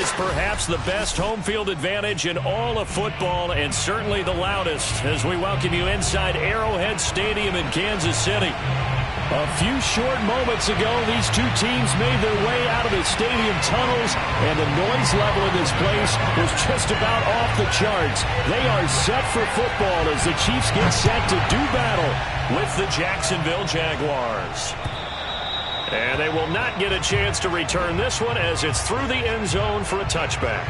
It's perhaps the best home field advantage in all of football, and certainly the loudest, as we welcome you inside Arrowhead Stadium in Kansas City. A few short moments ago, these two teams made their way out of the stadium tunnels, and the noise level in this place was just about off the charts. They are set for football as the Chiefs get set to do battle with the Jacksonville Jaguars. And they will not get a chance to return this one as it's through the end zone for a touchback.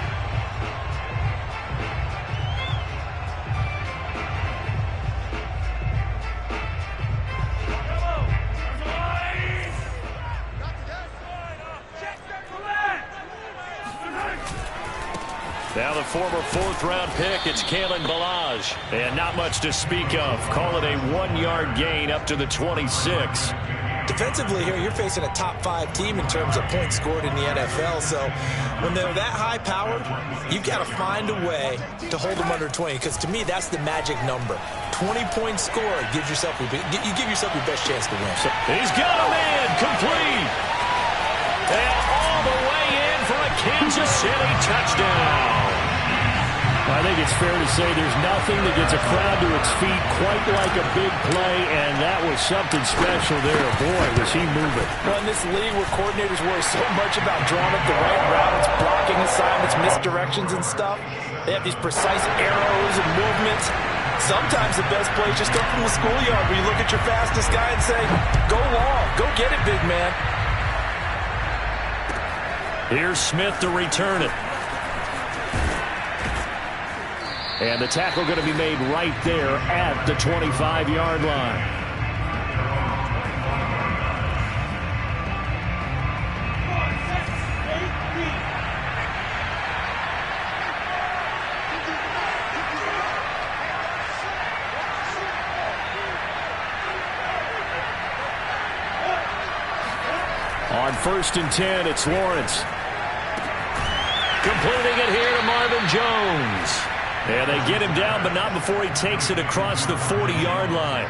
Now the former fourth-round pick, it's Kalen Ballage. And not much to speak of. Call it a 1-yard gain up to the 26. Defensively here, you're facing a top-5 team in terms of points scored in the NFL. So when they're that high-powered, you've got to find a way to hold them under 20. Because to me, that's the magic number. 20-point score gives yourself you give yourself your best chance to win. So he's got a man complete. And all the way in for a Kansas City touchdown. I think it's fair to say there's nothing that gets a crowd to its feet quite like a big play, and that was something special there. Boy, was he moving. Well, in this league where coordinators worry so much about drawing up the right routes, blocking assignments, misdirections and stuff, they have these precise arrows and movements. Sometimes the best plays just come from the schoolyard where you look at your fastest guy and say, go long, go get it, big man. Here's Smith to return it. And the tackle going to be made right there at the 25-yard line. On 1st and 10, it's Lawrence. Completing it here to Marvin Jones. And they get him down, but not before he takes it across the 40-yard line.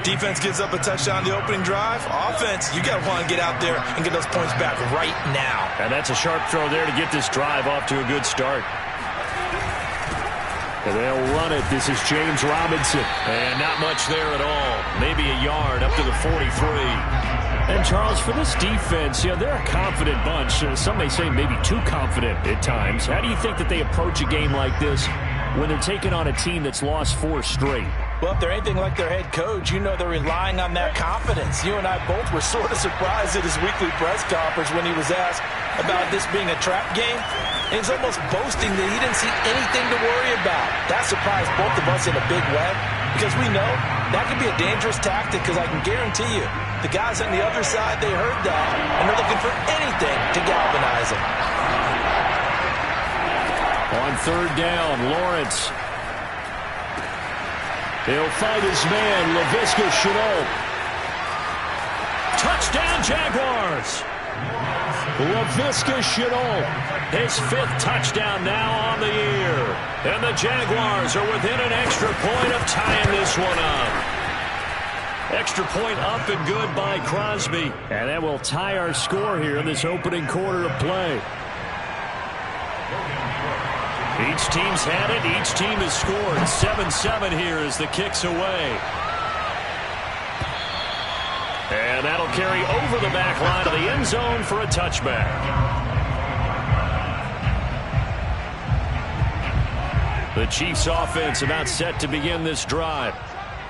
Defense gives up a touchdown the opening drive. Offense, you got to want to get out there and get those points back right now. And that's a sharp throw there to get this drive off to a good start. And they'll run it. This is James Robinson. And not much there at all. Maybe a yard up to the 43. And, Charles, for this defense, they're a confident bunch. Some may say maybe too confident at times. How do you think that they approach a game like this when they're taking on a team that's lost 4 straight? Well, if they're anything like their head coach, you know they're relying on that confidence. You and I both were sort of surprised at his weekly press conference when he was asked about this being a trap game. And he's almost boasting that he didn't see anything to worry about. That surprised both of us in a big way because we know that could be a dangerous tactic because I can guarantee you the guys on the other side, they heard that, and they're looking for anything to galvanize them. On 3rd down, Lawrence. He'll fight his man, Laviska Shenault. Touchdown, Jaguars! Laviska Shenault, his 5th touchdown now on the year. And the Jaguars are within an extra point of tying this one up. Extra point up and good by Crosby. And that will tie our score here in this opening quarter of play. Each team's had it. Each team has scored. 7-7 here as the kick's away. And that'll carry over the back line of the end zone for a touchback. The Chiefs offense about set to begin this drive.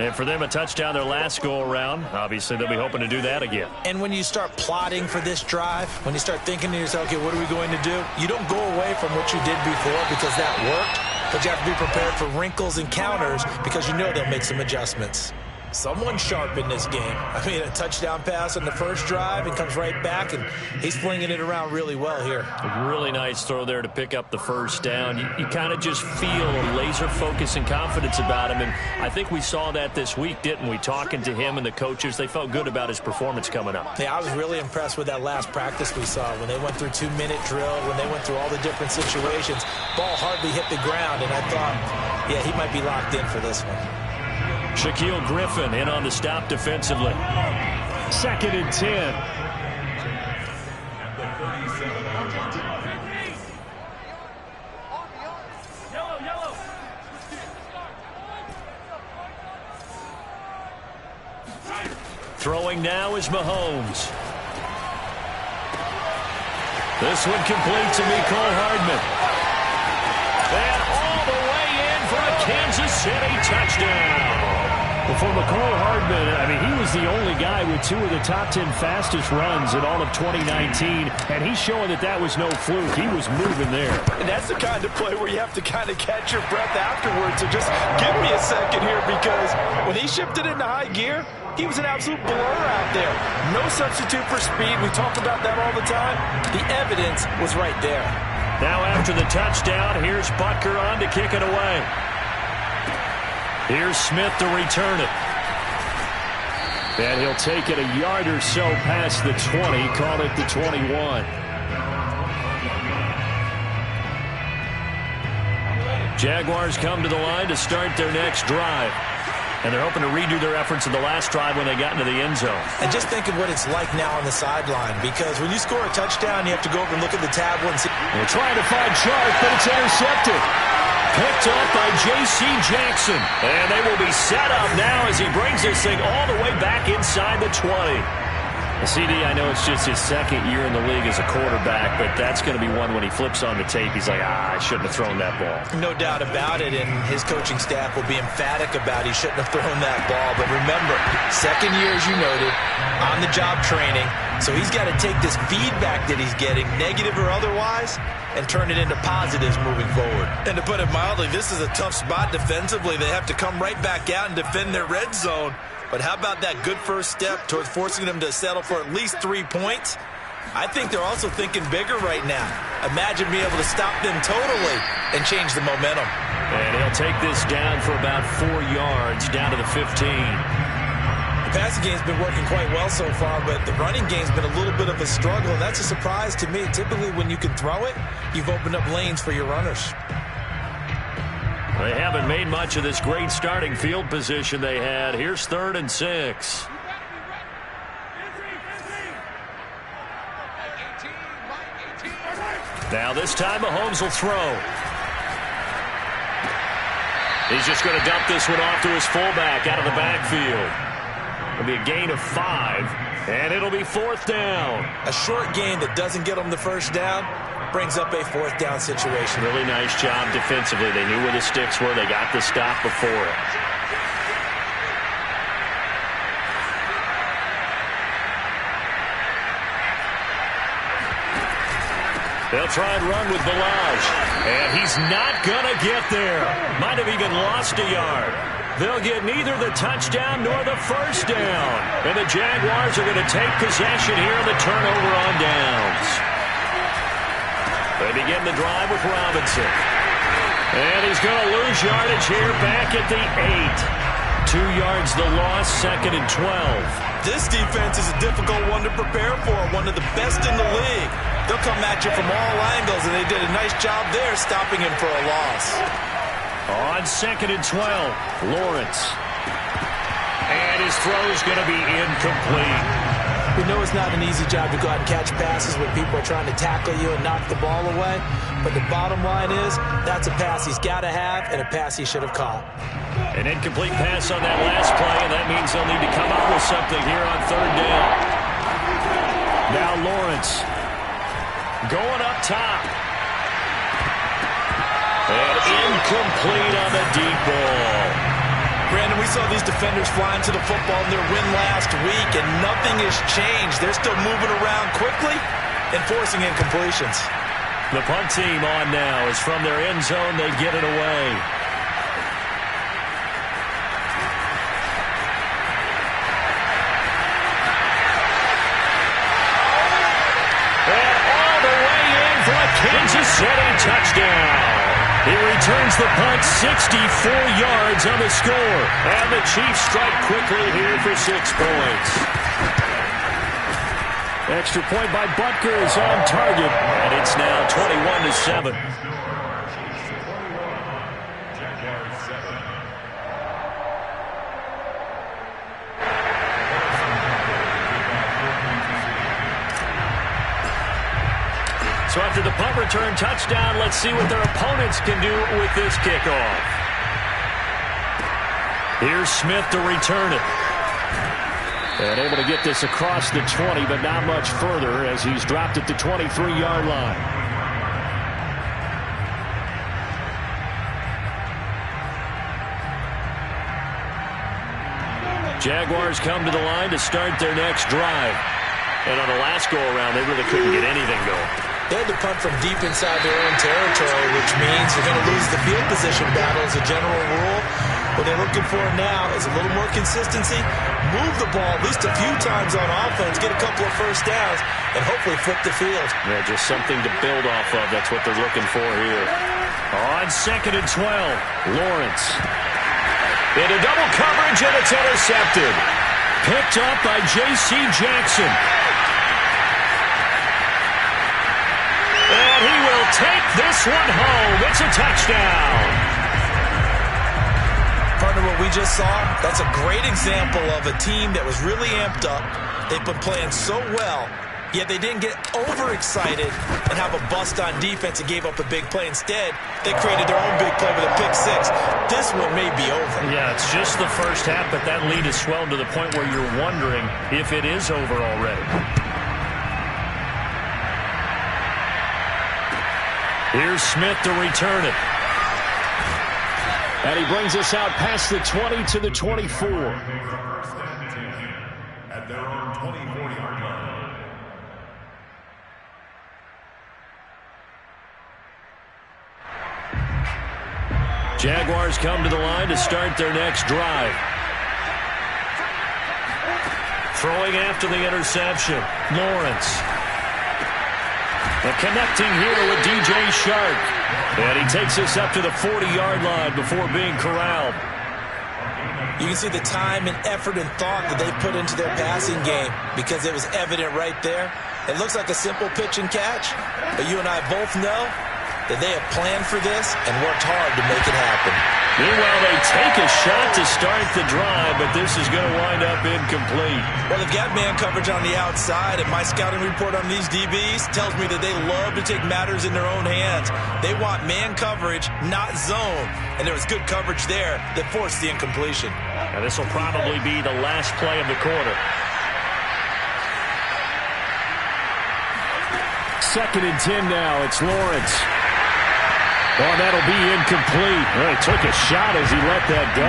And for them, a touchdown their last go-around. Obviously, they'll be hoping to do that again. And when you start plotting for this drive, when you start thinking to yourself, okay, what are we going to do? You don't go away from what you did before because that worked. But you have to be prepared for wrinkles and counters because you know they'll make some adjustments. Someone sharp in this game. I mean, a touchdown pass on the first drive and comes right back, and he's flinging it around really well here. A really nice throw there to pick up the first down. You kind of just feel a laser focus and confidence about him, and I think we saw that this week, didn't we? Talking to him and the coaches, they felt good about his performance coming up. Yeah, I was really impressed with that last practice we saw when they went through 2-minute drill, when they went through all the different situations. Ball hardly hit the ground, and I thought, yeah, he might be locked in for this one. Shaquille Griffin in on the stop defensively. 2nd and 10. Throwing now is Mahomes. This one complete to Mecole Hardman. And all the way in for a Kansas City touchdown. Well, for Mecole Hardman, I mean, he was the only guy with 2 of the top 10 fastest runs in all of 2019, and he's showing that that was no fluke. He was moving there. And that's the kind of play where you have to kind of catch your breath afterwards. So just give me a second here, because when he shifted into high gear, he was an absolute blur out there. No substitute for speed. We talk about that all the time. The evidence was right there. Now after the touchdown, here's Butker on to kick it away. Here's Smith to return it. And he'll take it a yard or so past the 20, call it the 21. Jaguars come to the line to start their next drive. And they're hoping to redo their efforts in the last drive when they got into the end zone. And just think of what it's like now on the sideline, because when you score a touchdown, you have to go over and look at the tablet and see. They're trying to find Chark, but it's intercepted. Picked up by J.C. Jackson. And they will be set up now as he brings this thing all the way back inside the 20. CD, I know it's just his second year in the league as a quarterback, but that's going to be one when he flips on the tape, he's like, I shouldn't have thrown that ball. No doubt about it, and his coaching staff will be emphatic about he shouldn't have thrown that ball. But remember, second year, as you noted, on-the-job training, so he's got to take this feedback that he's getting, negative or otherwise, and turn it into positives moving forward. And to put it mildly, this is a tough spot defensively. They have to come right back out and defend their red zone. But how about that good first step towards forcing them to settle for at least 3 points? I think they're also thinking bigger right now. Imagine being able to stop them totally and change the momentum. And he'll take this down for about 4 yards, down to the 15. The passing game's been working quite well so far, but the running game's been a little bit of a struggle, and that's a surprise to me. Typically, when you can throw it, you've opened up lanes for your runners. They haven't made much of this great starting field position they had. Here's 3rd and 6. Now this time Mahomes will throw. He's just going to dump this one off to his fullback out of the backfield. It'll be a gain of 5, and it'll be 4th down. A short gain that doesn't get them the first down brings up a 4th down situation. Really nice job defensively. They knew where the sticks were. They got the stop before it. They'll try and run with Ballage. And he's not going to get there. Might have even lost a yard. They'll get neither the touchdown nor the first down. And the Jaguars are going to take possession here on the turnover on downs. They begin the drive with Robinson. And he's going to lose yardage here back at the 8. 2 yards the loss, 2nd and 12. This defense is a difficult one to prepare for, one of the best in the league. They'll come at you from all angles, and they did a nice job there stopping him for a loss. On 2nd and 12, Lawrence. And his throw is going to be incomplete. We know it's not an easy job to go out and catch passes when people are trying to tackle you and knock the ball away. But the bottom line is, that's a pass he's got to have and a pass he should have caught. An incomplete pass on that last play, and that means they'll need to come up with something here on 3rd down. Now Lawrence going up top. And incomplete on the deep ball. Brandon, we saw these defenders flying to the football in their win last week, and nothing has changed. They're still moving around quickly and forcing incompletions. The punt team on now is from their end zone. They get it away. And all the way in for a Kansas City touchdown. He returns the punt 64 yards on the score. And the Chiefs strike quickly here for 6 points. Extra point by Butker is on target. And it's now 21-7. So after the punt return touchdown, let's see what their opponents can do with this kickoff. Here's Smith to return it. And able to get this across the 20, but not much further as he's dropped at the 23-yard line. Jaguars come to the line to start their next drive. And on the last go-around, they really couldn't get anything going. They had to punt from deep inside their own territory, which means you're going to lose the field position battle as a general rule. What they're looking for now is a little more consistency, move the ball at least a few times on offense, get a couple of first downs, and hopefully flip the field. Yeah, just something to build off of. That's what they're looking for here. On 2nd and 12, Lawrence. Into double coverage, and it's intercepted. Picked up by J.C. Jackson. And he will take this one home. It's a touchdown. Partner, what we just saw, that's a great example of a team that was really amped up. They've been playing so well, yet they didn't get overexcited and have a bust on defense and gave up a big play. Instead, they created their own big play with a pick six. This one may be over. Yeah, it's just the first half, but that lead has swelled to the point where you're wondering if it is over already. Here's Smith to return it. And he brings us out past the 20 to the 24. At their own 24-yard line. Jaguars come to the line to start their next drive. Throwing after the interception, Lawrence. And connecting here with DJ Shark. And he takes us up to the 40-yard line before being corralled. You can see the time and effort and thought that they put into their passing game because it was evident right there. It looks like a simple pitch and catch, but you and I both know that they have planned for this and worked hard to make it happen. Meanwhile, they take a shot to start the drive, but this is going to wind up incomplete. Well, they've got man coverage on the outside, and my scouting report on these DBs tells me that they love to take matters in their own hands. They want man coverage, not zone, and there was good coverage there that forced the incompletion. Now, this will probably be the last play of the quarter. 2nd and 10 now. It's Lawrence. Oh, that'll be incomplete. Well, he took a shot as he let that go.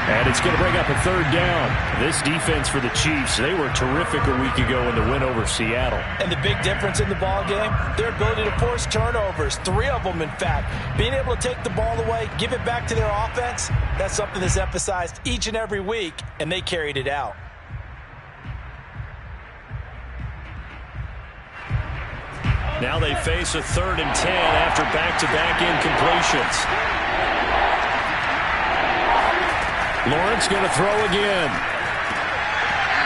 And it's going to bring up a 3rd down. This defense for the Chiefs, they were terrific a week ago in the win over Seattle. And the big difference in the ball game, their ability to force turnovers, 3 of them, in fact. Being able to take the ball away, give it back to their offense, that's something that's emphasized each and every week, and they carried it out. Now they face a 3rd and 10 after back-to-back incompletions. Lawrence going to throw again.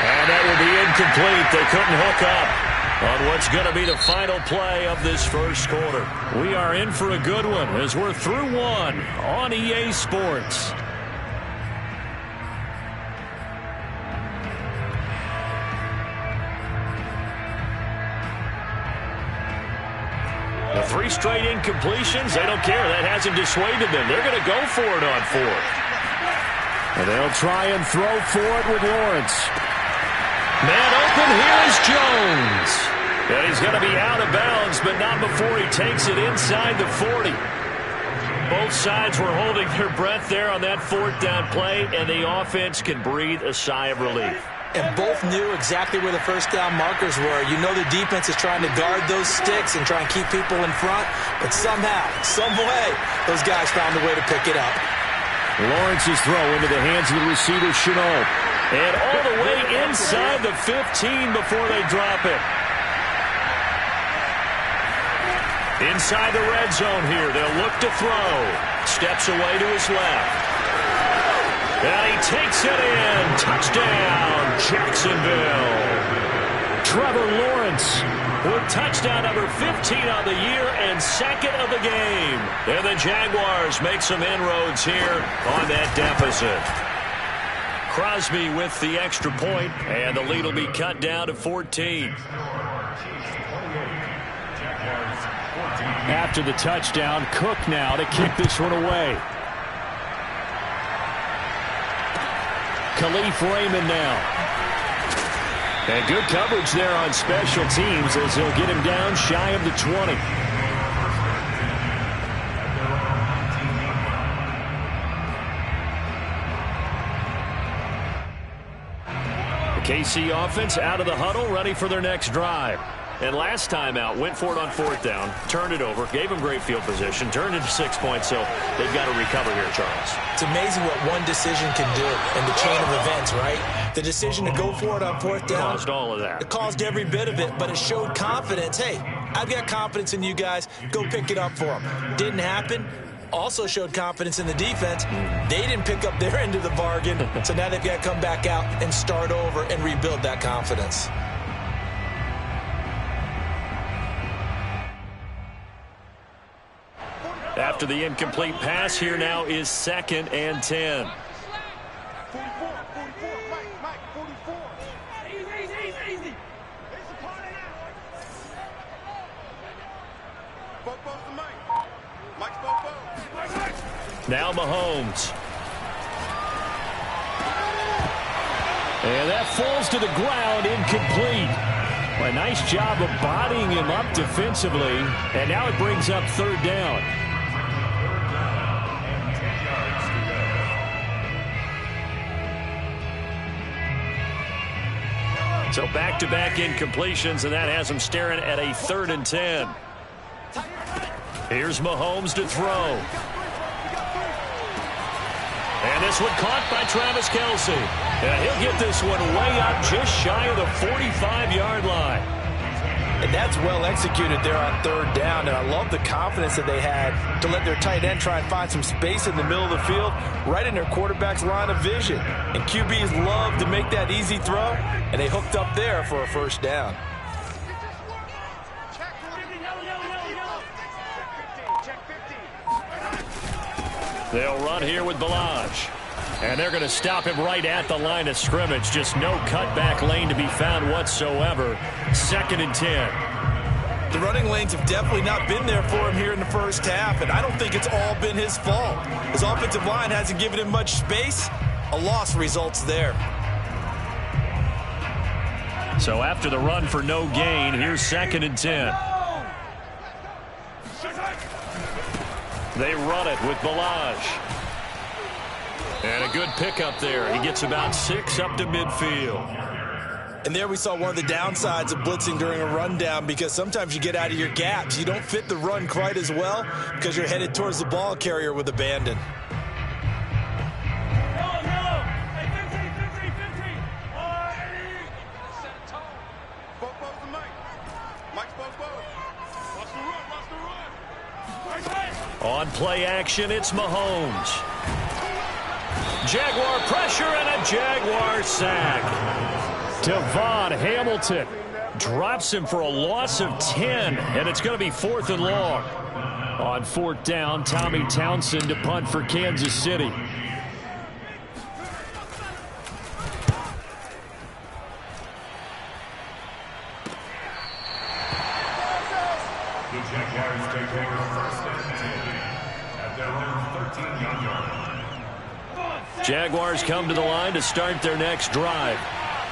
And that will be incomplete. They couldn't hook up on what's going to be the final play of this first quarter. We are in for a good one as we're through one on EA Sports. The 3 straight incompletions, they don't care. That hasn't dissuaded them. They're going to go for it on 4th. And they'll try and throw for it with Lawrence. Man open, here is Jones. And he's going to be out of bounds, but not before he takes it inside the 40. Both sides were holding their breath there on that 4th down play, and the offense can breathe a sigh of relief. And both knew exactly where the first down markers were. You know the defense is trying to guard those sticks and try and keep people in front. But somehow, some way, those guys found a way to pick it up. Lawrence's throw into the hands of the receiver, Chenault. And all the way inside the 15 before they drop it. Inside the red zone here. They'll look to throw. Steps away to his left. And he takes it in. Touchdown, Jacksonville. Trevor Lawrence with touchdown number 15 on the year and 2nd of the game. And the Jaguars make some inroads here on that deficit. Crosby with the extra point, and the lead will be cut down to 14. After the touchdown, Cook now to kick this one away. Khalif Raymond now. And good coverage there on special teams as he'll get him down shy of the 20. The KC offense out of the huddle, ready for their next drive. And last time out, went for it on 4th down, turned it over, gave them great field position, turned into 6 points, so they've got to recover here, Charles. It's amazing what one decision can do in the chain of events, right? The decision to go for it on 4th down. Caused all of that. It caused every bit of it, but it showed confidence. Hey, I've got confidence in you guys. Go pick it up for them. Didn't happen. Also showed confidence in the defense. They didn't pick up their end of the bargain, so now they've got to come back out and start over and rebuild that confidence. After the incomplete pass, here now is 2nd and 10. 44, Mike, 44. Easy. Bobo's the Mike. Mike's Bobo. Now Mahomes. And that falls to the ground, incomplete. A nice job of bodying him up defensively, and now it brings up 3rd down. So back-to-back incompletions, and that has him staring at a 3rd and 10. Here's Mahomes to throw. And this one caught by Travis Kelce. And he'll get this one way up just shy of the 45-yard line. And that's well executed there on 3rd down. And I love the confidence that they had to let their tight end try and find some space in the middle of the field, right in their quarterback's line of vision. And QBs love to make that easy throw, and they hooked up there for a 1st down. They'll run here with Balaj. And they're going to stop him right at the line of scrimmage. Just no cutback lane to be found whatsoever. 2nd and 10. The running lanes have definitely not been there for him here in the first half, and I don't think it's all been his fault. His offensive line hasn't given him much space. A loss results there. So after the run for no gain, here's 2nd and 10. They run it with Balaj. And a good pickup there. He gets about 6 up to midfield. And there we saw one of the downsides of blitzing during a rundown, because sometimes you get out of your gaps. You don't fit the run quite as well because you're headed towards the ball carrier with abandon. On play action, it's Mahomes. Jaguar pressure and a Jaguar sack. Devon Hamilton drops him for a loss of 10, and it's going to be 4th and long. On 4th down, Tommy Townsend to punt for Kansas City. The Jaguars take over 1st and 10 at their own 13-yard line. Jaguars come to the line to start their next drive.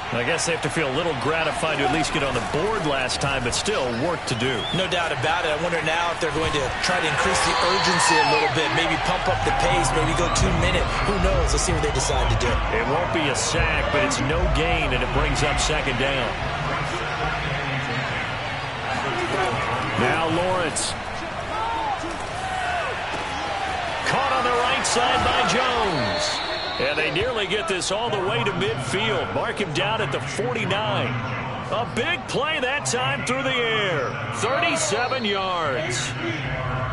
I guess they have to feel a little gratified to at least get on the board last time, but still work to do. No doubt about it. I wonder now if they're going to try to increase the urgency a little bit, maybe pump up the pace, maybe go 2 minute. Who knows? Let's see what they decide to do. It won't be a sack, but it's no gain, and it brings up 2nd down. Now Lawrence. Caught on the right side by Jones. And they nearly get this all the way to midfield. Mark him down at the 49. A big play that time through the air. 37 yards.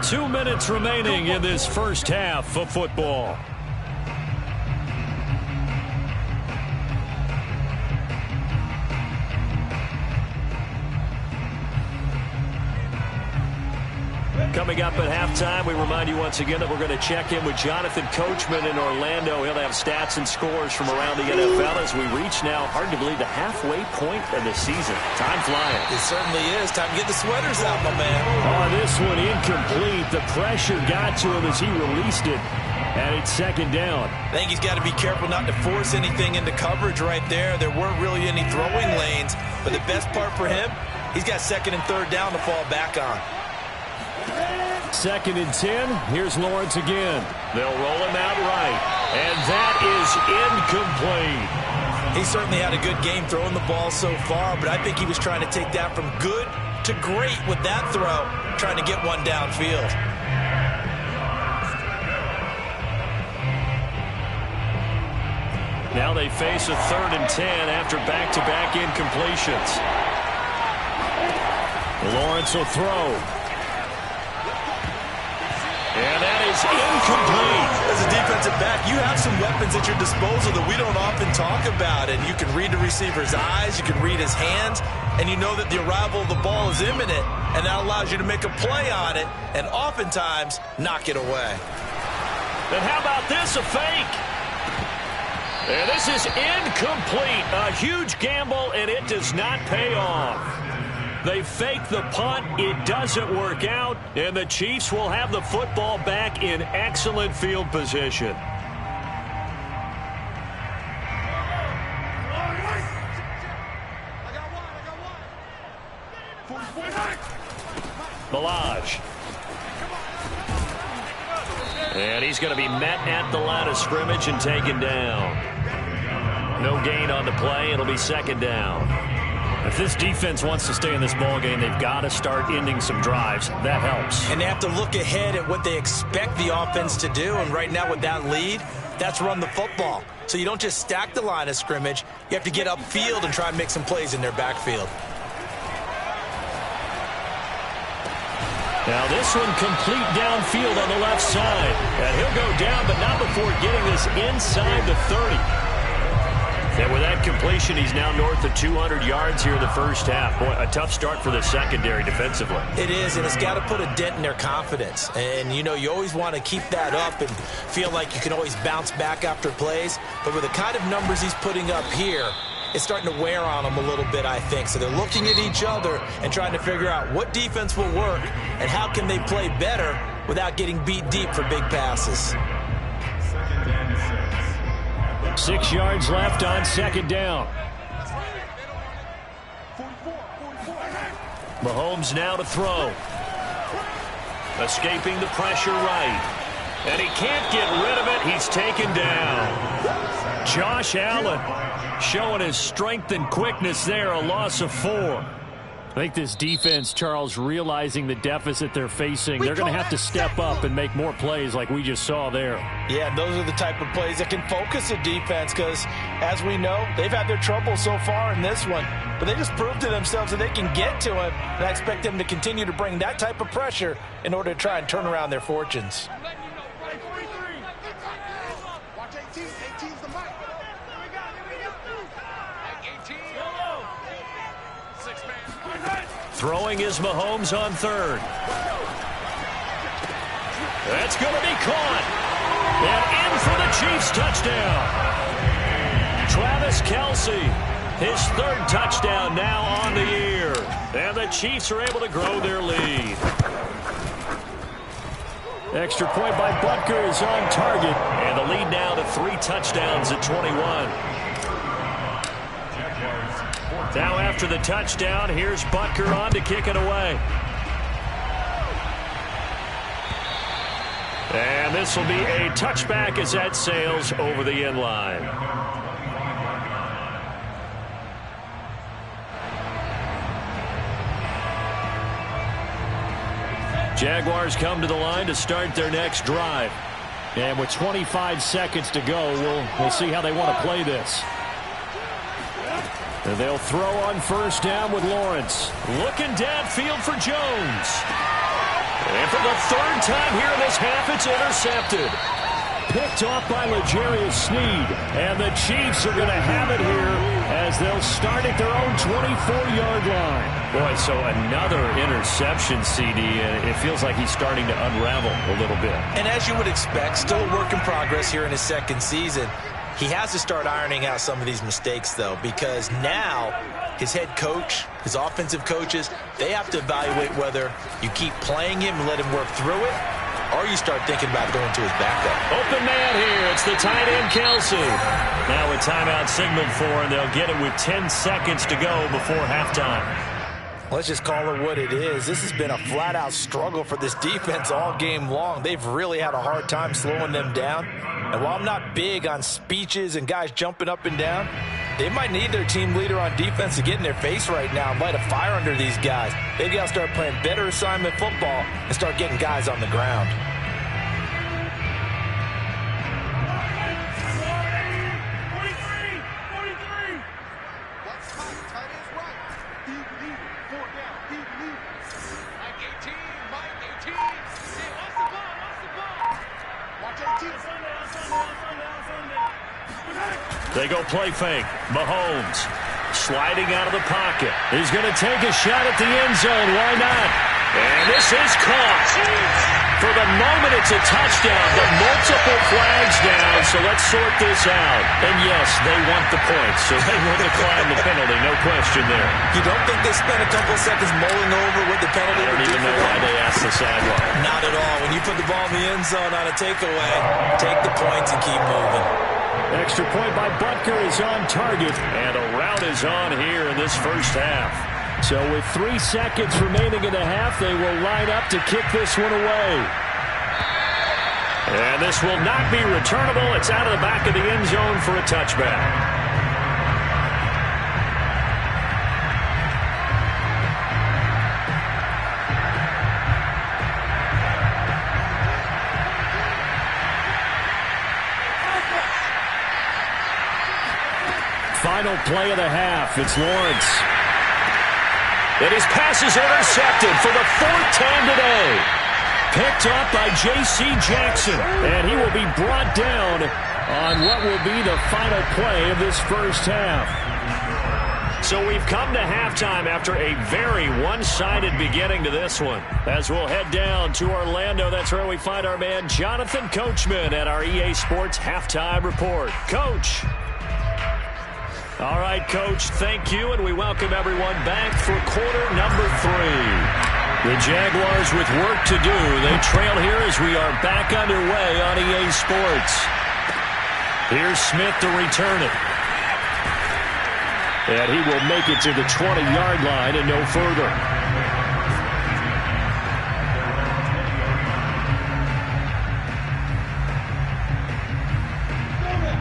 2 minutes remaining in this first half of football. Coming up at halftime, we remind you once again that we're going to check in with Jonathan Coachman in Orlando. He'll have stats and scores from around the NFL as we reach now, hard to believe, the halfway point of the season. Time flying. It certainly is. Time to get the sweaters out, my man. Oh, this one incomplete. The pressure got to him as he released it. And it's second down. I think he's got to be careful not to force anything into coverage right there. There weren't really any throwing lanes, but the best part for him, he's got second and third down to fall back on. Second and 10. Here's Lawrence again. They'll roll him out right. And that is incomplete. He certainly had a good game throwing the ball so far, but I think he was trying to take that from good to great with that throw, trying to get one downfield. Now they face a 3rd and 10 after back-to-back incompletions. Lawrence will throw. And that is incomplete. As a defensive back, you have some weapons at your disposal that we don't often talk about. And you can read the receiver's eyes, you can read his hands, and you know that the arrival of the ball is imminent, and that allows you to make a play on it and oftentimes knock it away. And how about this, a fake? And this is incomplete. A huge gamble, and it does not pay off. They fake the punt. It doesn't work out, and the Chiefs will have the football back in excellent field position. Ballage. And he's going to be met at the line of scrimmage and taken down. No gain on the play. It'll be second down. If this defense wants to stay in this ballgame, they've got to start ending some drives. That helps. And they have to look ahead at what they expect the offense to do. And right now with that lead, that's run the football. So you don't just stack the line of scrimmage. You have to get upfield and try and make some plays in their backfield. Now this one complete downfield on the left side. And he'll go down, but not before getting this inside the 30. And with that completion, he's now north of 200 yards here in the first half. Boy, a tough start for the secondary defensively. It is, and it's got to put a dent in their confidence. And, you know, you always want to keep that up and feel like you can always bounce back after plays. But with the kind of numbers he's putting up here, it's starting to wear on them a little bit, I think. So they're looking at each other and trying to figure out what defense will work and how can they play better without getting beat deep for big passes. 6 yards left on second down. Mahomes now to throw. Escaping the pressure right. And he can't get rid of it. He's taken down. Josh Allen showing his strength and quickness there. A loss of 4. I think this defense, Charles, realizing the deficit they're facing, they're going to have to step up and make more plays like we just saw there. Yeah, those are the type of plays that can focus a defense because, as we know, they've had their trouble so far in this one. But they just proved to themselves that they can get to him, and I expect them to continue to bring that type of pressure in order to try and turn around their fortunes. Watch 18. 18's the mic. Throwing is Mahomes on third. That's going to be caught. And in for the Chiefs touchdown. Travis Kelce, his 3rd touchdown now on the year. And the Chiefs are able to grow their lead. Extra point by Butker is on target. And the lead now to 3 touchdowns at 21. Now after the touchdown, here's Butker on to kick it away. And this will be a touchback as that sails over the end line. Jaguars come to the line to start their next drive. And with 25 seconds to go, we'll see how they want to play this. And they'll throw on first down with Lawrence. Looking downfield for Jones. And for the 3rd time here in this half, it's intercepted. Picked off by L'Jarius Sneed. And the Chiefs are going to have it here as they'll start at their own 24-yard line. Boy, so another interception, CD, and it feels like he's starting to unravel a little bit. And as you would expect, still a work in progress here in his 2nd season. He has to start ironing out some of these mistakes, though, because now his head coach, his offensive coaches, they have to evaluate whether you keep playing him and let him work through it, or you start thinking about going to his backup. Open man here. It's the tight end, Kelsey. Now a timeout signaled for, and they'll get it with 10 seconds to go before halftime. Let's just call it what it is. This has been a flat-out struggle for this defense all game long. They've really had a hard time slowing them down. And while I'm not big on speeches and guys jumping up and down, they might need their team leader on defense to get in their face right now and light a fire under these guys. They've got to start playing better assignment football and start getting guys on the ground. They go play fake. Mahomes sliding out of the pocket. He's going to take a shot at the end zone. Why not? And this is caught. For the moment, it's a touchdown, but multiple flags down, so let's sort this out. And yes, they want the points, so they will decline the penalty, no question there. You don't think they spent a couple seconds mulling over what the penalty I would don't do even know why they asked the sideline. Not at all. When you put the ball in the end zone on a takeaway, take the points and keep moving. Extra point by Butker is on target, and a route is on here in this first half. So with 3 seconds remaining in the half, they will line up to kick this one away. And this will not be returnable. It's out of the back of the end zone for a touchback. Final play of the half. It's Lawrence. And his pass is intercepted for the 4th time today. Picked up by J.C. Jackson. And he will be brought down on what will be the final play of this first half. So we've come to halftime after a very one-sided beginning to this one. As we'll head down to Orlando, that's where we find our man Jonathan Coachman at our EA Sports Halftime Report. Coach. All right, Coach, thank you, and we welcome everyone back for quarter number 3. The Jaguars with work to do. They trail here as we are back underway on EA Sports. Here's Smith to return it. And he will make it to the 20-yard line and no further.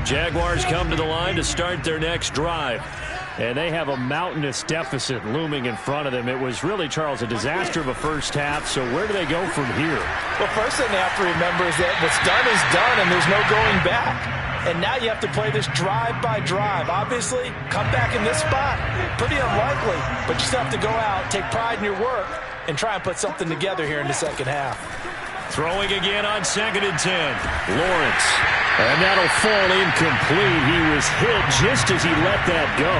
Jaguars come to the line to start their next drive. And they have a mountainous deficit looming in front of them. It was really, Charles, a disaster of a first half. So where do they go from here? Well, first thing they have to remember is that what's done is done, and there's no going back. And now you have to play this drive by drive. Obviously, come back in this spot, pretty unlikely. But you still have to go out, take pride in your work, and try and put something together here in the second half. Throwing again on 2nd and 10. Lawrence. And that'll fall incomplete. He was hit just as he let that go.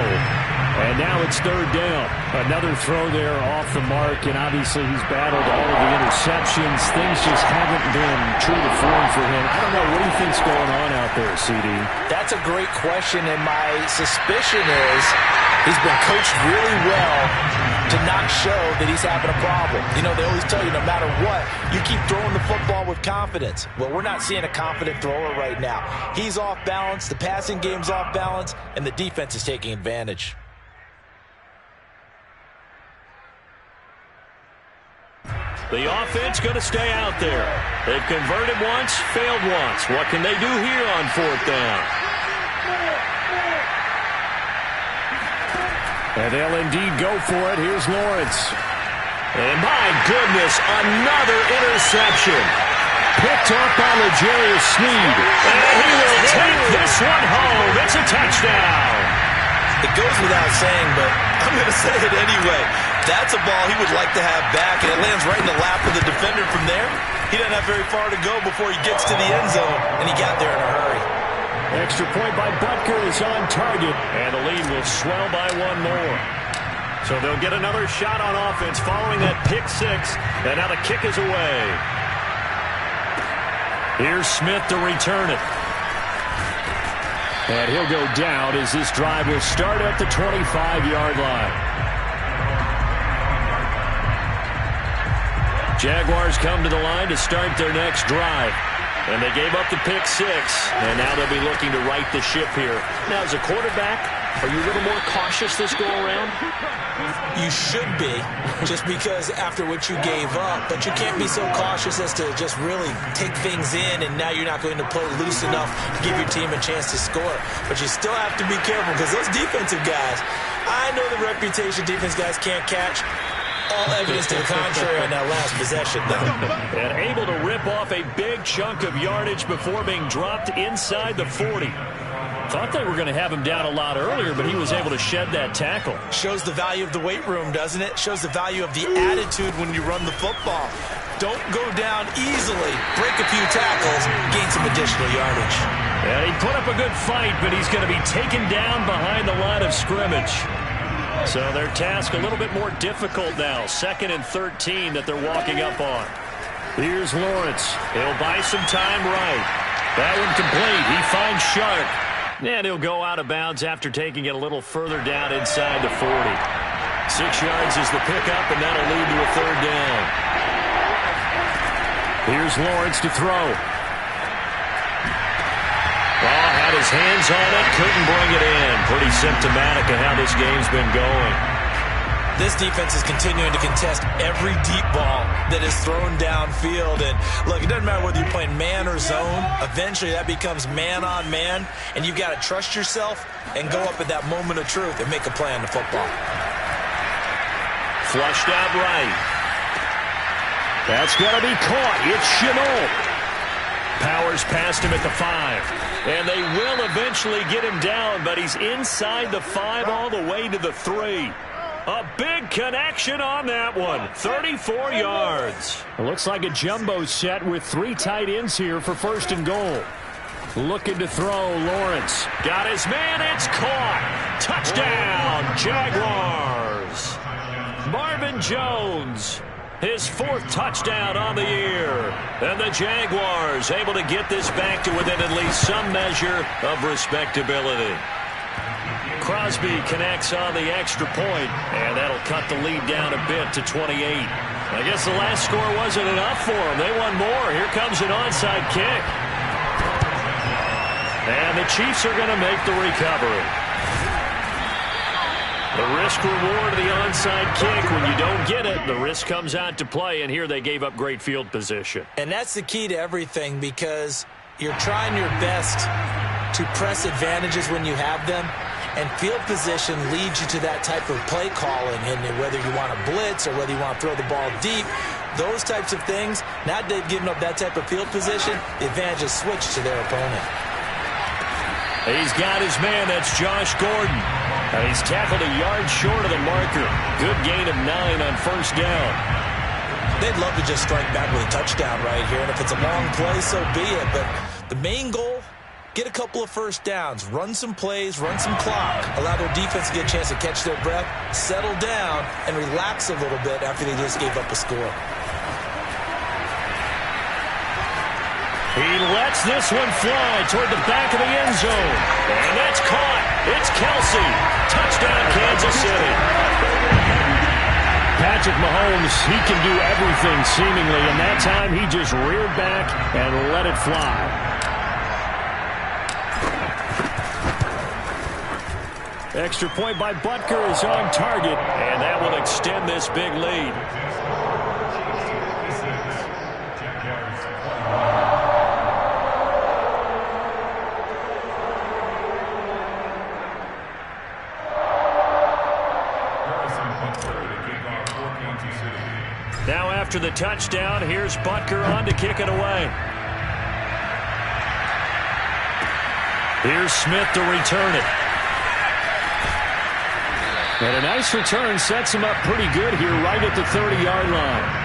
And now it's 3rd down. Another throw there off the mark, and obviously he's battled all of the interceptions. Things just haven't been true to form for him. I don't know. What do you think's going on out there, CD? That's a great question, and my suspicion is he's been coached really well to not show that he's having a problem. You know, they always tell you no matter what, you keep throwing the football with confidence. Well, we're not seeing a confident thrower right now. He's off balance, the passing game's off balance, and the defense is taking advantage. The offense going to stay out there. They've converted once, failed once. What can they do here on 4th down? And they'll indeed go for it. Here's Lawrence. And my goodness, another interception. Picked up by L'Jarius Sneed. And he will take this one home. It's a touchdown. It goes without saying, but I'm going to say it anyway. That's a ball he would like to have back, and it lands right in the lap of the defender from there. He doesn't have very far to go before he gets to the end zone, and he got there in a hurry. Extra point by Butker is on target, and the lead will swell by 1 more. So they'll get another shot on offense following that pick 6, and now the kick is away. Here's Smith to return it. And he'll go down as this drive will start at the 25-yard line. Jaguars come to the line to start their next drive. And they gave up the pick 6, and now they'll be looking to right the ship here. Now, as a quarterback, are you a little more cautious this go-around? You should be, just because after what you gave up. But you can't be so cautious as to just really take things in, and now you're not going to play loose enough to give your team a chance to score. But you still have to be careful, because those defensive guys, I know the reputation defense guys can't catch. All evidence to the contrary on that last possession, though. And able to rip off a big chunk of yardage before being dropped inside the 40. Thought they were going to have him down a lot earlier, but he was able to shed that tackle. Shows the value of the weight room, doesn't it? Shows the value of the attitude when you run the football. Don't go down easily. Break a few tackles, gain some additional yardage. And he put up a good fight, but he's going to be taken down behind the line of scrimmage. So their task a little bit more difficult now. 2nd and 13 that they're walking up on. Here's Lawrence. He'll buy some time right. That one complete. He finds Sharp. And he'll go out of bounds after taking it a little further down inside the 40. 6 yards is the pickup, and that'll lead to a 3rd down. Here's Lawrence to throw. Oh, had his hands on it, couldn't bring it in. Pretty symptomatic of how this game's been going. This defense is continuing to contest every deep ball that is thrown downfield. And look, it doesn't matter whether you're playing man or zone. Eventually that becomes man on man, and you've got to trust yourself and go up at that moment of truth and make a play on the football. Flushed out right. That's going to be caught. It's Shenault. Powers past him at the 5. And they will eventually get him down, but he's inside the 5 all the way to the 3. A big connection on that one. 34 yards. It looks like a jumbo set with 3 tight ends here for 1st and goal. Looking to throw, Lawrence. Got his man, it's caught. Touchdown, Jaguars. Marvin Jones. His 4th touchdown on the year. And the Jaguars able to get this back to within at least some measure of respectability. Crosby connects on the extra point, and that'll cut the lead down a bit to 28. I guess the last score wasn't enough for them. They won more. Here comes an onside kick. And the Chiefs are going to make the recovery. The risk-reward of the onside kick, when you don't get it, the risk comes out to play, and here they gave up great field position. And that's the key to everything, because you're trying your best to press advantages when you have them, and field position leads you to that type of play calling, and whether you want to blitz or whether you want to throw the ball deep, those types of things, now that they've given up that type of field position, the advantage is switched to their opponent. He's got his man, that's Josh Gordon. And he's tackled a yard short of the marker. Good gain of 9 on 1st down. They'd love to just strike back with a touchdown right here, and if it's a long play, so be it. But the main goal, get a couple of 1st downs, run some plays, run some clock, allow their defense to get a chance to catch their breath, settle down, and relax a little bit after they just gave up a score. He lets this one fly toward the back of the end zone. And that's caught. It's Kelsey. Touchdown, Kansas City. Patrick Mahomes, he can do everything seemingly. And that time he just reared back and let it fly. Extra point by Butker is on target. And that will extend this big lead. Now after the touchdown, here's Butker on to kick it away. Here's Smith to return it. And a nice return sets him up pretty good here right at the 30-yard line.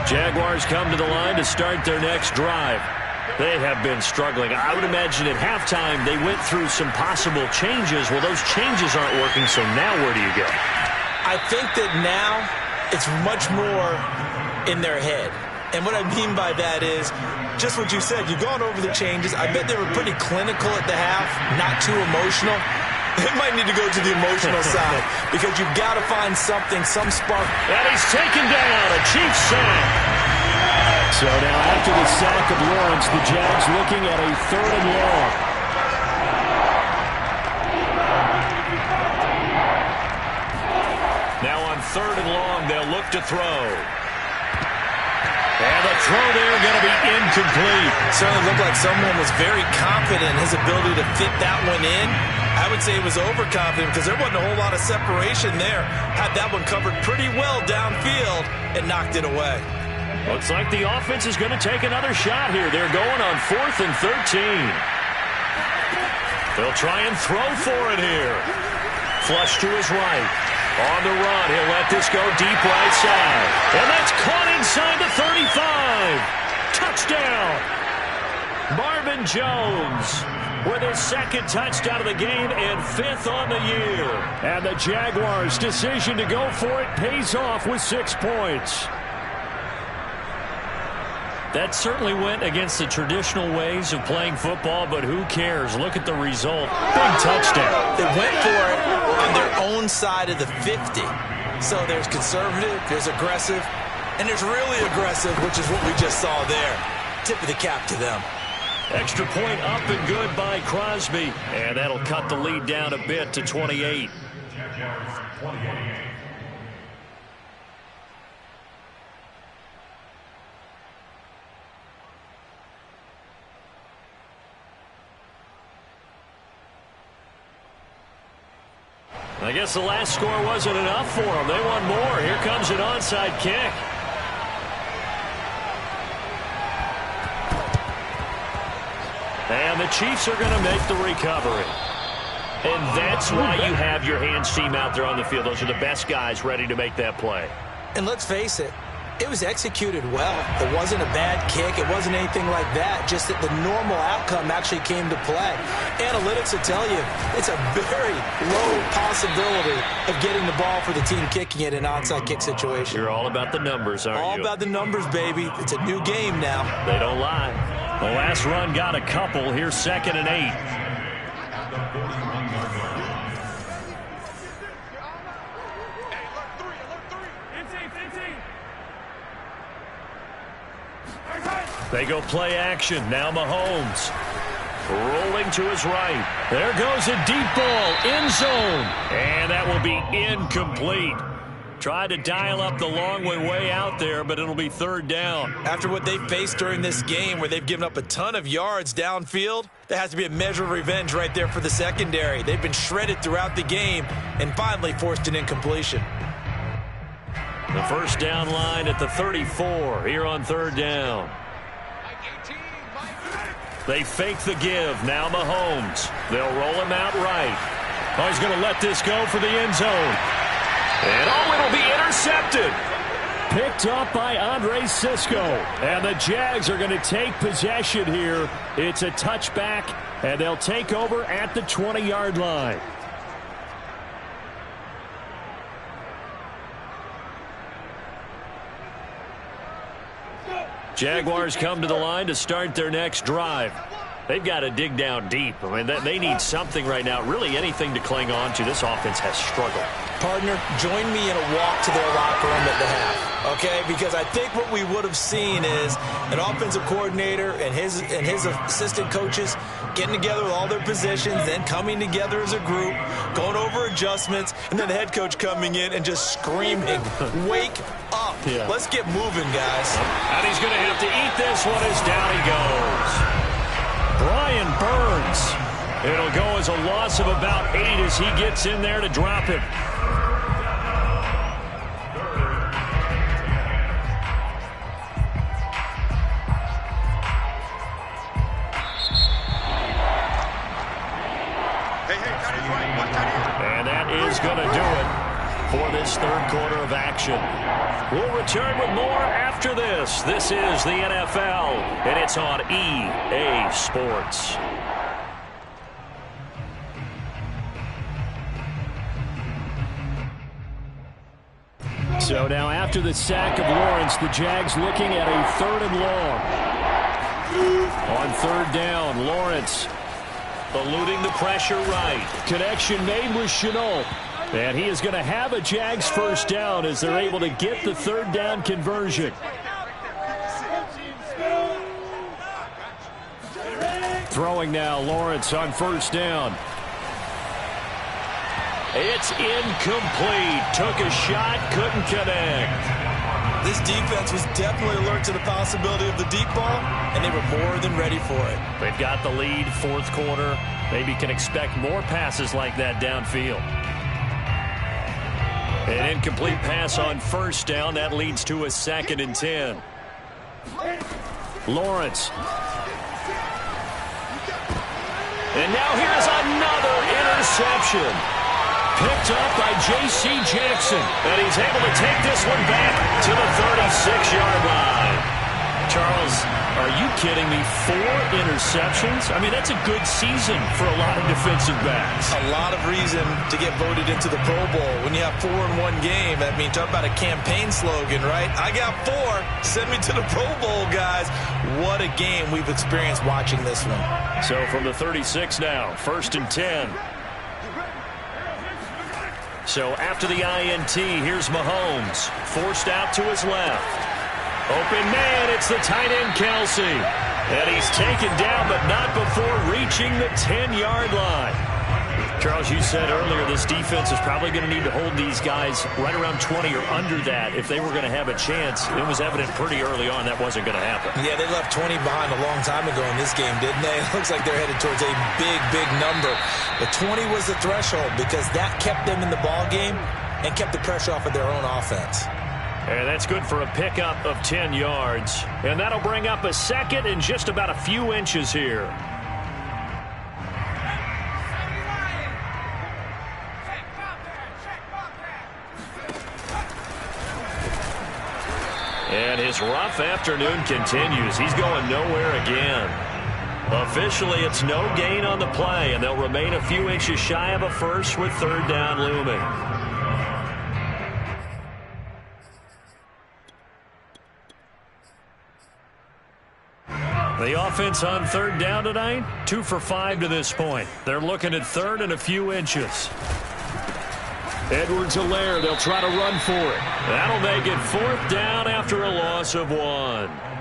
Jaguars come to the line to start their next drive. They have been struggling. I would imagine at halftime they went through some possible changes. Well, those changes aren't working, so now where do you go? I think that now it's much more in their head. And what I mean by that is just what you said. You've gone over the changes. I bet they were pretty clinical at the half, not too emotional. They might need to go to the emotional side because you've got to find something, some spark. And he's taken down, a Chiefs sack. So now after the sack of Lawrence, the Jags looking at a 3rd and long. Now on 3rd and long, they'll look to throw. And the throw there going to be incomplete. Certainly looked like someone was very confident in his ability to fit that one in. I would say he was overconfident because there wasn't a whole lot of separation there. Had that one covered pretty well downfield and knocked it away. Looks like the offense is going to take another shot here. They're going on 4th and 13. They'll try and throw for it here. Flush to his right. On the run, he'll let this go deep right side. And that's caught inside the 35. Touchdown. Marvin Jones with his 2nd touchdown of the game and 5th on the year. And the Jaguars' decision to go for it pays off with 6 points. That certainly went against the traditional ways of playing football, but who cares? Look at the result. Big touchdown. They went for it on their own side of the 50. So there's conservative, there's aggressive, and there's really aggressive, which is what we just saw there. Tip of the cap to them. Extra point up and good by Crosby. And that'll cut the lead down a bit to 28. I guess the last score wasn't enough for them. They want more. Here comes an onside kick. And the Chiefs are going to make the recovery. And that's why you have your hands team out there on the field. Those are the best guys ready to make that play. And let's face it, it was executed well. It wasn't a bad kick. It wasn't anything like that. Just that the normal outcome actually came to play. Analytics will tell you it's a very low possibility of getting the ball for the team kicking it in an onside kick situation. You're all about the numbers, aren't you? All about the numbers, baby. It's a new game now. They don't lie. The last run got a couple. Here's 2nd and 8. They go play action. Now Mahomes. Rolling to his right. There goes a deep ball. End zone. And that will be incomplete. Tried to dial up the long way out there, but it'll be 3rd down. After what they faced during this game where they've given up a ton of yards downfield, there has to be a measure of revenge right there for the secondary. They've been shredded throughout the game and finally forced an incompletion. The 1st down line at the 34 here on 3rd down. They fake the give. Now Mahomes. They'll roll him out right. Oh, he's going to let this go for the end zone. And it'll be intercepted. Picked up by Andre Cisco. And the Jags are going to take possession here. It's a touchback, and they'll take over at the 20-yard line. Jaguars come to the line to start their next drive. They've got to dig down deep. I mean, they need something right now, really anything to cling on to. This offense has struggled. Partner, join me in a walk to their locker room at the half, okay? Because I think what we would have seen is an offensive coordinator and his assistant coaches getting together with all their positions, then coming together as a group, going over adjustments, and then the head coach coming in and just screaming, wake up. Yeah. Let's get moving, guys. And he's going to have to eat this one as down he goes. Brian Burns. It'll go as a loss of about 8 as he gets in there to drop him. And that is going to do it for this 3rd quarter of action. We'll return with more after this. This is the NFL, and it's on EA Sports. So now after the sack of Lawrence, the Jags looking at a 3rd and long. On 3rd down, Lawrence eluding the pressure right. Connection made with Shenault. And he is going to have a Jags 1st down as they're able to get the 3rd down conversion. Throwing now, Lawrence on 1st down. It's incomplete. Took a shot, couldn't connect. This defense was definitely alert to the possibility of the deep ball, and they were more than ready for it. They've got the lead, 4th quarter. Maybe can expect more passes like that downfield. An incomplete pass on 1st down. That leads to a 2nd and 10. Lawrence. And now here's another interception. Picked up by J.C. Jackson. And he's able to take this one back to the 36-yard line. Charles, are you kidding me? 4 interceptions? I mean, that's a good season for a lot of defensive backs. A lot of reason to get voted into the Pro Bowl. When you have 4 in one game, I mean, talk about a campaign slogan, right? I got 4. Send me to the Pro Bowl, guys. What a game we've experienced watching this one. So from the 36 now, 1st and 10. So after the INT, here's Mahomes. Forced out to his left. Open man, it's the tight end Kelsey. And he's taken down, but not before reaching the 10-yard line. Charles, you said earlier this defense is probably going to need to hold these guys right around 20 or under that if they were going to have a chance. It was evident pretty early on that wasn't going to happen. Yeah, they left 20 behind a long time ago in this game, didn't they? It looks like they're headed towards a big, big number. But 20 was the threshold because that kept them in the ball game and kept the pressure off of their own offense. And that's good for a pickup of 10 yards. And that'll bring up a 2nd and just about a few inches here. And his rough afternoon continues. He's going nowhere again. Officially, it's no gain on the play, and they'll remain a few inches shy of a first with 3rd down looming. The offense on 3rd down tonight, 2 for 5 to this point. They're looking at 3rd and a few inches. Edwards-Helaire, they'll try to run for it. That'll make it 4th down after a loss of 1.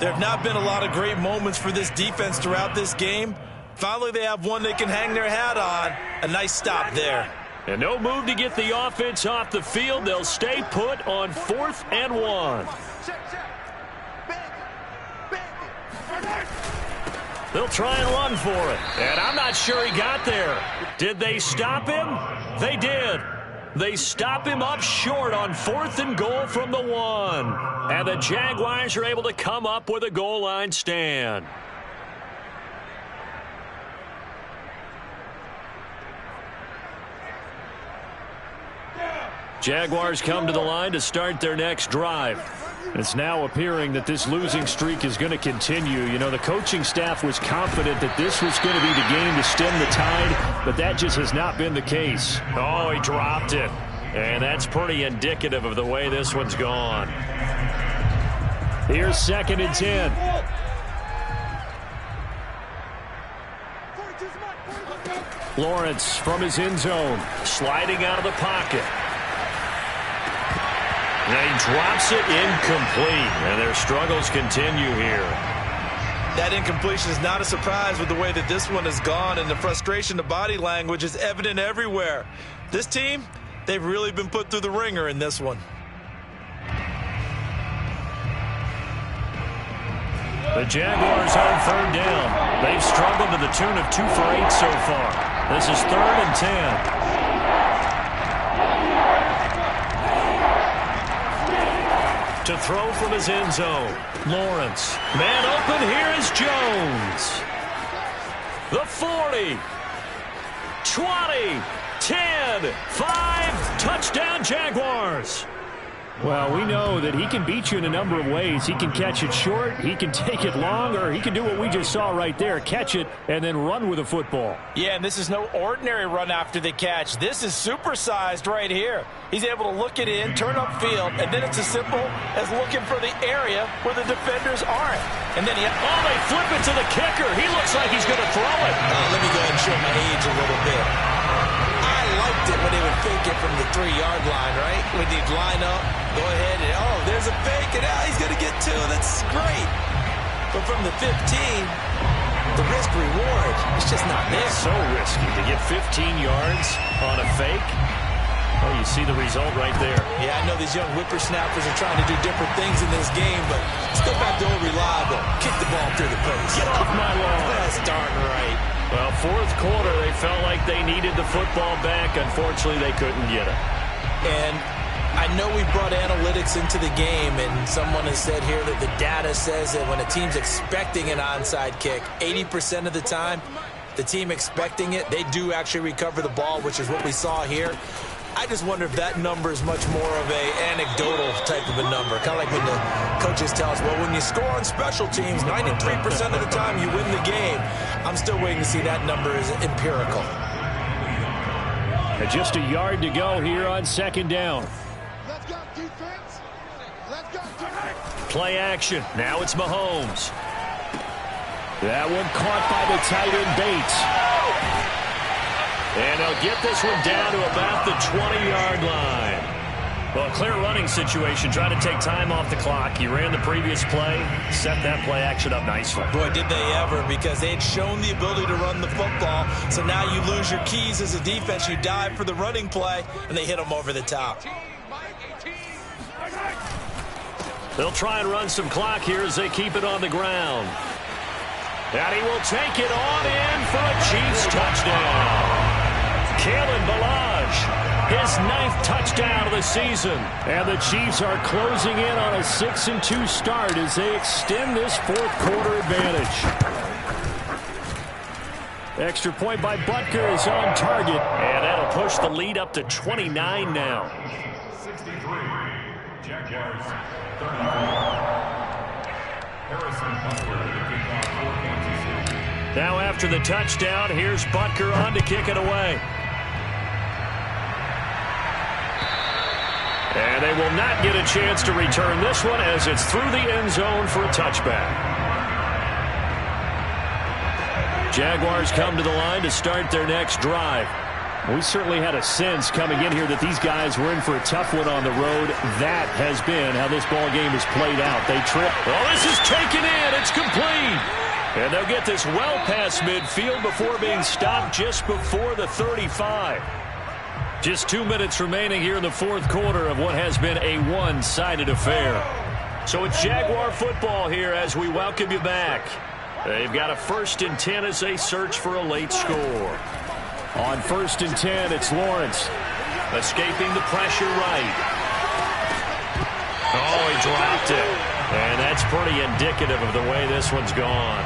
There have not been a lot of great moments for this defense throughout this game. Finally, they have one they can hang their hat on. A nice stop there. And no move to get the offense off the field. They'll stay put on 4th and 1. They'll try and run for it. And I'm not sure he got there. Did they stop him? They did. They stop him up short on 4th and goal from the 1. And the Jaguars are able to come up with a goal line stand. Jaguars come to the line to start their next drive. It's now appearing that this losing streak is going to continue. You know, the coaching staff was confident that this was going to be the game to stem the tide, but that just has not been the case. Oh, he dropped it. And that's pretty indicative of the way this one's gone. Here's 2nd and 10. Lawrence from his end zone, sliding out of the pocket. And he drops it incomplete, and their struggles continue here. That incompletion is not a surprise with the way that this one has gone, and the frustration, the body language is evident everywhere. This team, they've really been put through the ringer in this one. The Jaguars on 3rd down. They've struggled to the tune of 2 for 8 so far. This is 3rd and 10. To throw from his end zone. Lawrence. Man open. Here is Jones. The 40. 20. 10. 5. Touchdown Jaguars. Well, we know that he can beat you in a number of ways. He can catch it short, he can take it long, or he can do what we just saw right there, catch it and then run with the football. Yeah, and this is no ordinary run after the catch. This is supersized right here. He's able to look it in, turn upfield, and then it's as simple as looking for the area where the defenders aren't. And then they flip it to the kicker. He looks like he's going to throw it. Let me go ahead and show my age a little bit. I liked it when they would fake it from the 3-yard line, right? When they'd line up, go ahead and, there's a fake, and he's going to get 2. That's great. But from the 15, the risk-reward is just not there. It's so risky to get 15 yards on a fake. Well, you see the result right there. Yeah, I know these young whippersnappers are trying to do different things in this game, but let's go back to old reliable. Kick the ball through the post. Get off my lawn. That's darn right. Well, fourth quarter, they felt like they needed the football back. Unfortunately, they couldn't get it. And I know we brought analytics into the game, and someone has said here that the data says that when a team's expecting an onside kick, 80% of the time, the team expecting it, they do actually recover the ball, which is what we saw here. I just wonder if that number is much more of a anecdotal type of a number. Kind of like when the coaches tell us, well, when you score on special teams, 93% of the time you win the game. I'm still waiting to see that number is empirical. And just a yard to go here on second down. Let's go, defense. Let's go, defense. Play action. Now it's Mahomes. That one caught by the tight end Bates. And they'll get this one down to about the 20-yard line. Well, a clear running situation, trying to take time off the clock. He ran the previous play, set that play action up nicely. Boy, did they ever, because they had shown the ability to run the football. So now you lose your keys as a defense. You dive for the running play, and they hit them over the top. They'll try and run some clock here as they keep it on the ground. And he will take it on in for a Chiefs touchdown. Kalen Ballage, his 9th touchdown of the season. And the Chiefs are closing in on a 6-2 start as they extend this fourth quarter advantage. Extra point by Butker is on target. And that'll push the lead up to 29 now. 63, Jaguars, 34. Harrison Butker to kick off for Kansas City. Now after the touchdown, here's Butker on to kick it away. And they will not get a chance to return this one as it's through the end zone for a touchback. Jaguars come to the line to start their next drive. We certainly had a sense coming in here that these guys were in for a tough one on the road. That has been how this ball game has played out. They trip. Oh, this is taken in. It's complete. And they'll get this well past midfield before being stopped just before the 35. Just 2 minutes remaining here in the fourth quarter of what has been a one-sided affair. So it's Jaguar football here as we welcome you back. They've got a 1st and 10 as they search for a late score. On 1st and 10, it's Lawrence. Escaping the pressure right. Oh, he dropped it. And that's pretty indicative of the way this one's gone.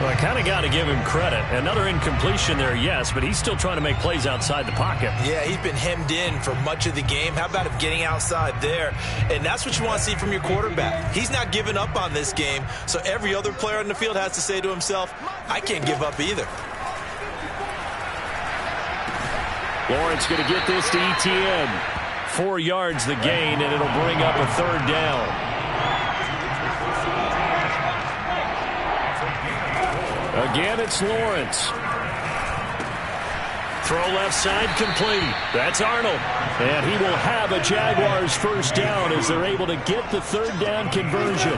Well, I kind of got to give him credit. Another incompletion there, yes, but he's still trying to make plays outside the pocket. Yeah, he's been hemmed in for much of the game. How about him getting outside there? And that's what you want to see from your quarterback. He's not giving up on this game, so every other player on the field has to say to himself, I can't give up either. Lawrence going to get this to Etienne. 4 yards the gain, and it'll bring up a 3rd down. Again, it's Lawrence. Throw left side complete. That's Arnold. And he will have a Jaguars 1st down as they're able to get the 3rd down conversion.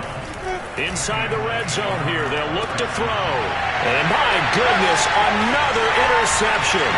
Inside the red zone here. They'll look to throw. And my goodness, another interception.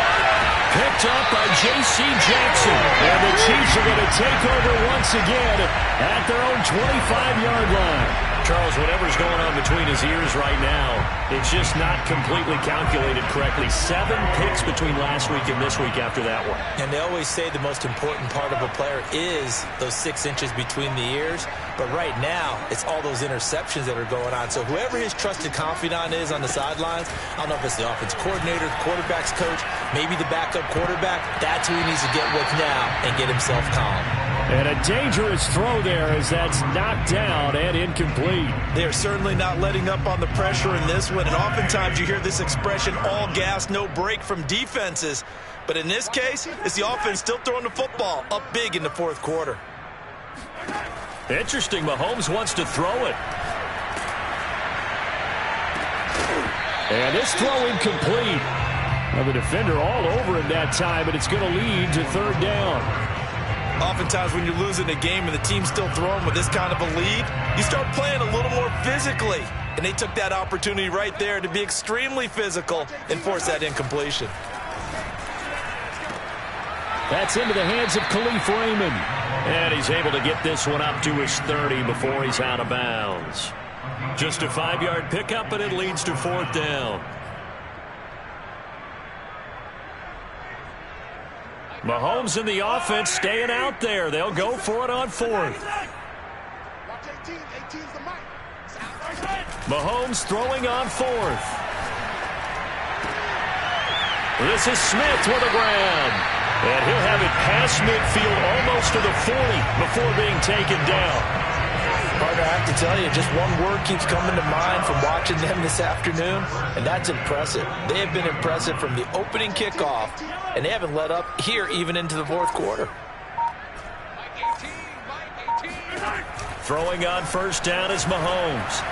Picked up by J.C. Jackson. And the Chiefs are going to take over once again at their own 25-yard line. Charles, whatever's going on between his ears right now, it's just not completely calculated correctly. 7 picks between last week and this week after that one. And they always say the most important part of a player is those 6 inches between the ears. But right now, it's all those interceptions that are going on. So whoever his trusted confidant is on the sidelines, I don't know if it's the offense coordinator, quarterback's coach, maybe the backup quarterback, that's who he needs to get with now and get himself calm. And a dangerous throw there as that's knocked down and incomplete. They're certainly not letting up on the pressure in this one, and oftentimes you hear this expression, all gas, no break from defenses. But in this case, it's the offense still throwing the football up big in the fourth quarter. Interesting, Mahomes wants to throw it. And this throw incomplete. Well, the defender all over him that time, but it's going to lead to third down. Oftentimes when you're losing a game and the team's still throwing with this kind of a lead, you start playing a little more physically. And they took that opportunity right there to be extremely physical and force that incompletion. That's into the hands of Khalif Raymond. And he's able to get this one up to his 30 before he's out of bounds. Just a 5-yard pickup, and it leads to fourth down. Mahomes and the offense staying out there. They'll go for it on fourth. Mahomes throwing on fourth. This is Smith with a grab. And he'll have it past midfield almost to the 40 before being taken down. Partner, I have to tell you, just one word keeps coming to mind from watching them this afternoon, and that's impressive. They have been impressive from the opening kickoff, and they haven't let up here even into the fourth quarter. Throwing on first down is Mahomes.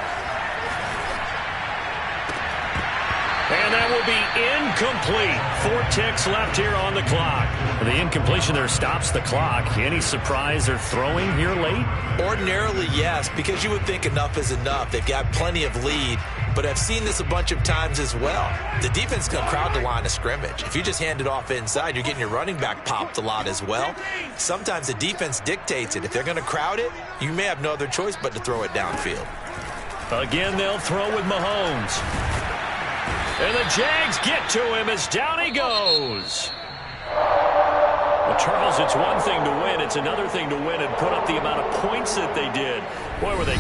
And that will be incomplete. 4 ticks left here on the clock. The incompletion there stops the clock. Any surprise they're throwing here late? Ordinarily, yes, because you would think enough is enough. They've got plenty of lead, but I've seen this a bunch of times as well. The defense can crowd the line of scrimmage. If you just hand it off inside, you're getting your running back popped a lot as well. Sometimes the defense dictates it. If they're going to crowd it, you may have no other choice but to throw it downfield. Again, they'll throw with Mahomes. And the Jags get to him as down he goes. Well, Charles, it's one thing to win. It's another thing to win and put up the amount of points that they did. Boy, were they